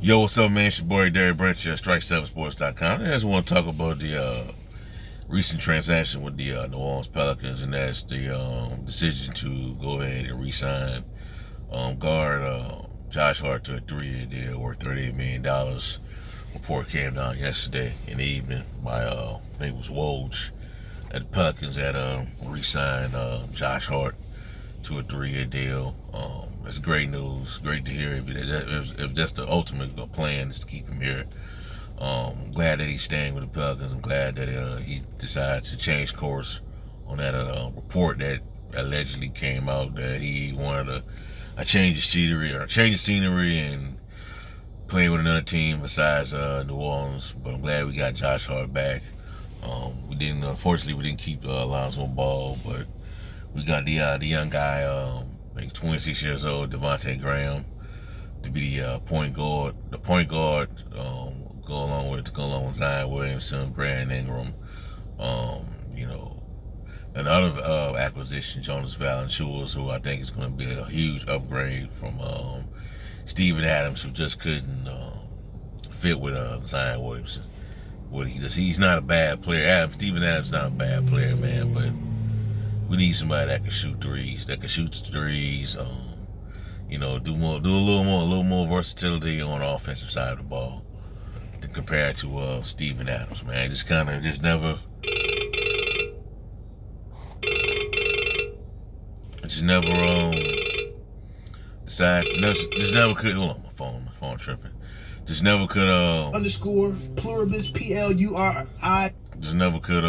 Yo, what's up, man? It's your boy, Derek Branch, Strike7Sports.com. I just want to talk about the recent transaction with the New Orleans Pelicans, and that's the decision to go ahead and re-sign guard Josh Hart to a 3-year deal worth $38 million. Report came down yesterday in the evening by, I think it was Woj, that the Pelicans had re-signed Josh Hart to a 3-year deal. It's great news. Great to hear. If that's the ultimate plan is to keep him here. Glad that he's staying with the Pelicans. I'm glad that he decided to change course on that report that allegedly came out that he wanted a change of scenery and play with another team besides New Orleans. But I'm glad we got Josh Hart back. Unfortunately, we didn't keep Alonzo Ball, but we got the young guy, I think he's 26 years old, Devontae Graham, to be the point guard. The point guard, go along with Zion Williamson, Brandon Ingram, another acquisition, Jonas Valanciunas, who I think is going to be a huge upgrade from Steven Adams, who just couldn't fit with Zion Williamson. He's not a bad player. Steven Adams is not a bad player, man, but we need somebody that can shoot threes, do a little more versatility on the offensive side of the ball to compare to Steven Adams, man. Just never could. Hold on, my phone tripping. Just never could underscore pluribus PLURI. Just never could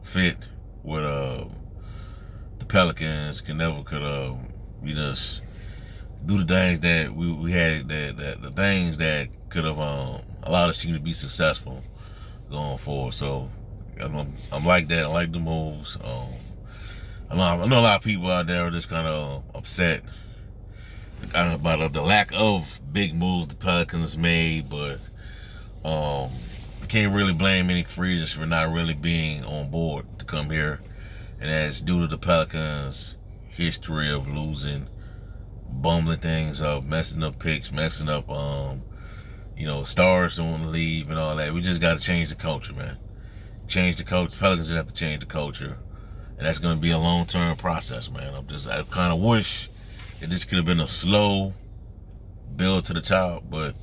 fit with the Pelicans. We just do the things that we had, the things that could have allowed us to be successful going forward. So I'm like that. I like the moves. I know a lot of people out there are just kind of upset about the lack of big moves the Pelicans made, but I can't really blame any free agents for not really being on board to come here, and that's due to the Pelicans' history of losing, bumbling things up, messing up picks, messing up stars don't want to leave and all that. We just got to change the culture, man. Change the culture. Pelicans just have to change the culture, and that's going to be a long-term process, man. I kind of wish that this could have been a slow build to the top, but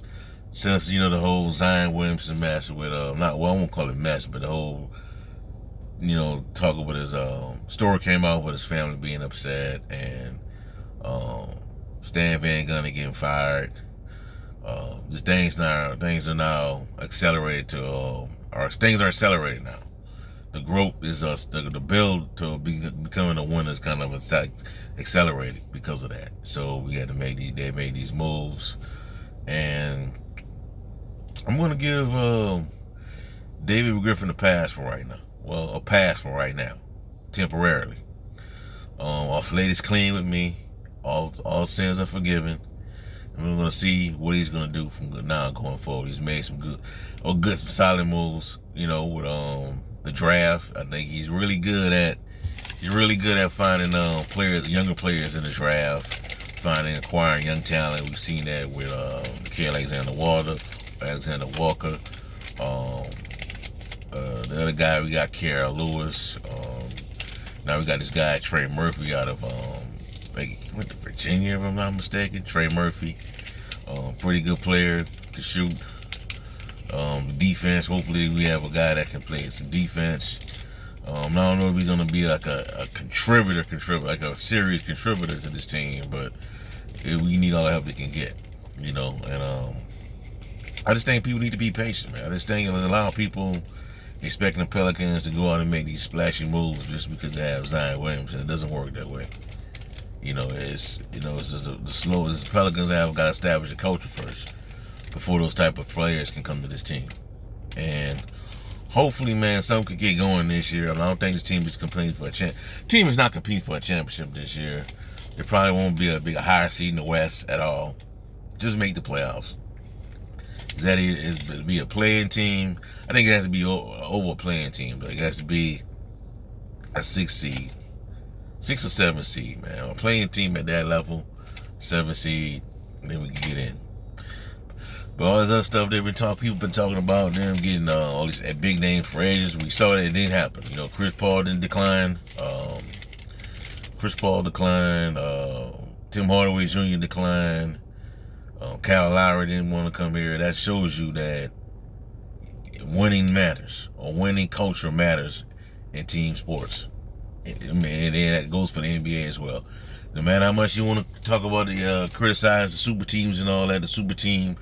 since the whole Zion Williamson mess with I won't call it mess, but the whole talk about his story came out with his family being upset and Stan Van Gundy getting fired. Things are now accelerated things are accelerated now. The growth is the build to becoming a winner is kind of accelerated because of that. So they made these moves, and I'm gonna give David Griffin a pass for right now. Well, a pass for right now, temporarily. All slate is clean with me. All sins are forgiven. And we're gonna see what he's gonna do from now going forward. He's made some some solid moves. With the draft. I think he's really good at finding younger players in the draft, acquiring young talent. We've seen that with Alexander Walker. The other guy we got, Kara Lewis. Now we got this guy Trey Murphy out of he went to Virginia, if I'm not mistaken. Trey Murphy, pretty good player, to shoot. Defense, hopefully we have a guy that can play some defense. I don't know if he's going to be like a contributor, like a serious contributor to this team, but we need all the help we can get, and I just think people need to be patient, man. I just think a lot of people expecting the Pelicans to go out and make these splashy moves just because they have Zion Williamson. It doesn't work that way. It's the Pelicans have got to establish a culture first before those type of players can come to this team. And hopefully, man, something could get going this year. I don't think this team is competing for a team is not competing for a championship this year. It probably won't be a higher seed in the West at all. Just make the playoffs. Is to be a playing team. I think it has to be over a playing team, but it has to be a 6 or 7 seed, man. A playing team at that level, 7 seed, then we can get in. But all this other stuff people been talking about them getting all these big name free agents. We saw that it didn't happen. You know, Chris Paul didn't decline. Chris Paul declined. Tim Hardaway Jr. declined. Kyle Lowry didn't want to come here. That shows you that winning matters, or winning culture matters in team sports. And that goes for the NBA as well. No matter how much you want to talk about criticize the super teams and all that, the super team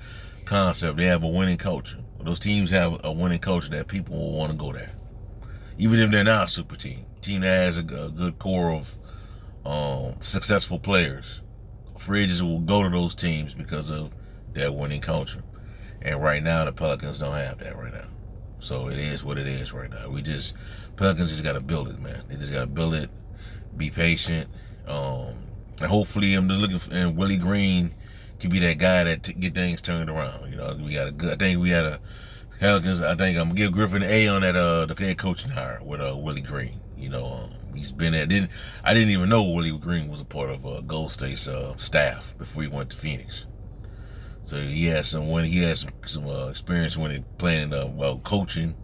concept, they have a winning culture. Those teams have a winning culture that people will want to go there, even if they're not a super team. Team that has a good core of successful players. Free agents will go to those teams because of their winning culture. And right now, the Pelicans don't have that right now. So it is what it is right now. Pelicans just got to build it, man. They just got to build it, be patient. And hopefully, I'm just looking for, and Willie Green can be that guy that get things turned around. You know, I think we had a Pelicans. I think I'm gonna give Griffin an A on that the head coaching hire with Willie Green. You know, he's been there. I didn't even know Willie Green was a part of Gold State's staff before he went to Phoenix. So he has some experience when he playing coaching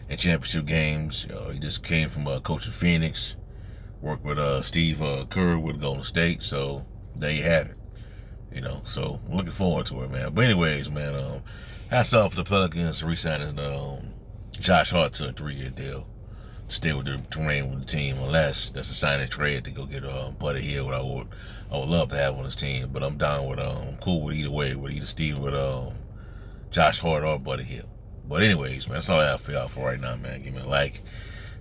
in championship games. He just came from coaching Phoenix, worked with Steve Kerr with Golden State. So there you have it. You know, so I'm looking forward to it, man. But anyways, man, hats off to the Pelicans re-signing Josh Hart to a 3-year deal to stay with to reign with the team, unless that's a sign and trade to go get Buddy Hill. What I would love to have on his team, but I'm down with I'm cool with either way, with either Steve with Josh Hart or Buddy Hill. But anyways, man, that's all I have for y'all for right now, man. Give me a like,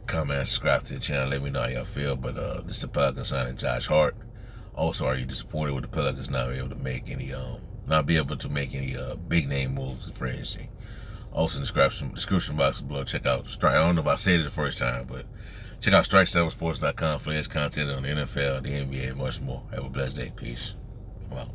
comment, subscribe to the channel. Let me know how y'all feel. But this is the Pelicans signing Josh Hart. Also, are you disappointed with the Pelicans not be able to make any big name moves in free agency? Also, in the description box below, check out Strike. I don't know if I said it the first time, but check out StrikeStarSports.com for latest content on the NFL, the NBA, and much more. Have a blessed day. Peace. I'm out.